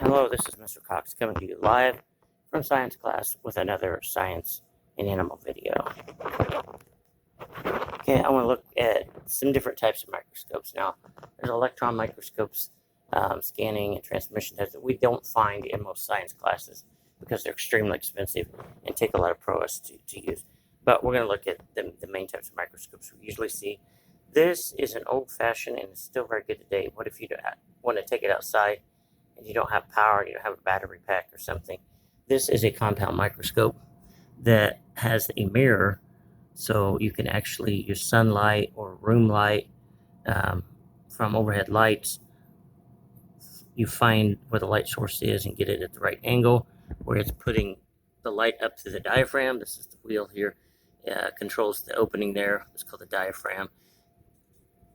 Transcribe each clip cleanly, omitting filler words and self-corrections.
Hello, this is Mr. Cox coming to you live from science class with another science and animal video. Okay, I want to look at some different types of microscopes. Now, there's electron microscopes, scanning and transmission tests that we don't find in most science classes because they're extremely expensive and take a lot of prowess to use. But we're going to look at the main types of microscopes we usually see. This is an old-fashioned and it's still very good today. What if you want to take it outside and you don't have power, you don't have a battery pack or something? This is a compound microscope that has a mirror, so you can actually use sunlight or room light from overhead lights. You find where the light source is and get it at the right angle, where it's putting the light up to the diaphragm. This is the wheel here. Controls the opening there. It's called the diaphragm.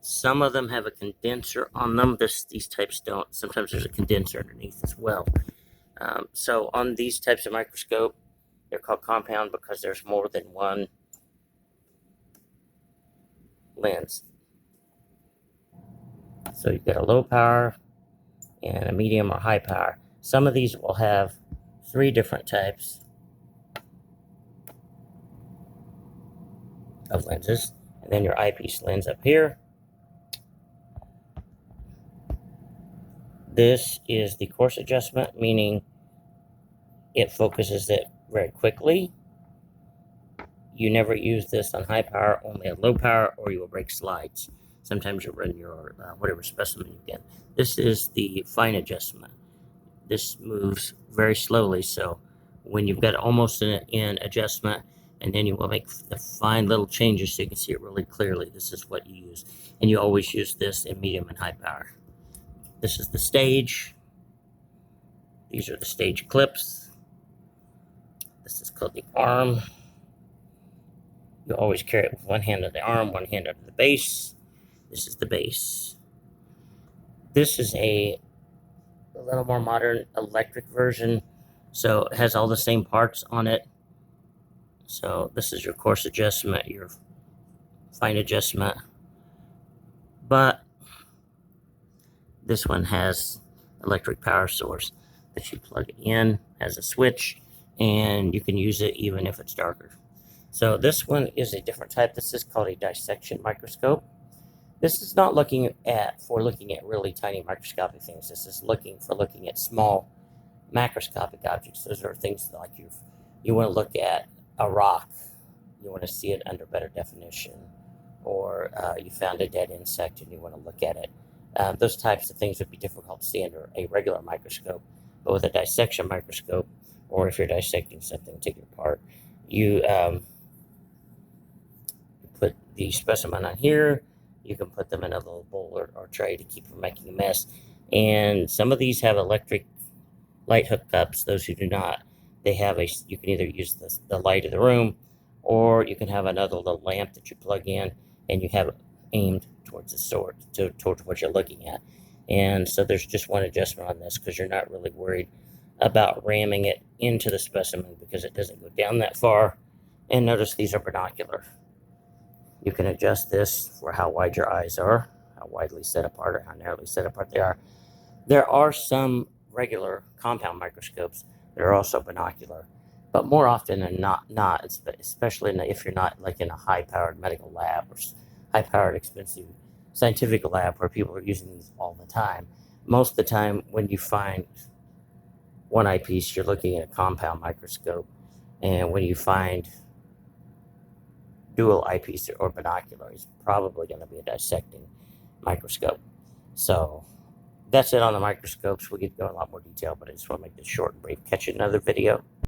Some of them have a condenser on them. These types don't. Sometimes there's a condenser underneath as well. So on these types of microscope, they're called compound because there's more than one lens. So you've got a low power and a medium or high power. Some of these will have 3 different types of lenses. And then your eyepiece lens up here. This is the course adjustment, meaning it focuses it very quickly. You never use this on high power, only at low power, or you will break slides. Sometimes you run your whatever specimen you get. This is the fine adjustment. This moves very slowly, so when you've got almost an adjustment, and then you will make the fine little changes so you can see it really clearly. This is what you use, and you always use this in medium and high power. This is the stage. These are the stage clips. This is called the arm. You always carry it with one hand on the arm, one hand under the base. This is the base. This is a little more modern electric version, so it has all the same parts on it. So this is your course adjustment, your fine adjustment. But this one has electric power source that you plug in, has a switch, and you can use it even if it's darker. So this one is a different type. This is called a dissection microscope. This is not looking at really tiny microscopic things. This is looking at small macroscopic objects. Those are things like you want to look at a rock. You want to see it under better definition, or you found a dead insect and you want to look at it. Those types of things would be difficult to see under a regular microscope, but with a dissection microscope, or if you're dissecting something, take it apart, you put the specimen on here. You can put them in a little bowl or tray to keep from making a mess. And some of these have electric light hookups. Those who do not, you can either use the light of the room, or you can have another little lamp that you plug in and you have it aimed towards the sword, towards what you're looking at. And so there's just one adjustment on this because you're not really worried about ramming it into the specimen because it doesn't go down that far. And notice these are binocular. You can adjust this for how wide your eyes are, how widely set apart or how narrowly set apart they are. There are some regular compound microscopes that are also binocular, but more often than not, especially if you're not like in a high-powered medical lab or high-powered, expensive scientific lab where people are using these all the time. Most of the time, when you find one eyepiece, you're looking at a compound microscope, and when you find dual eyepiece or binocular, it's probably going to be a dissecting microscope. So that's it on the microscopes. We could go in a lot more detail, but I just want to make this short and brief. Catch you in another video.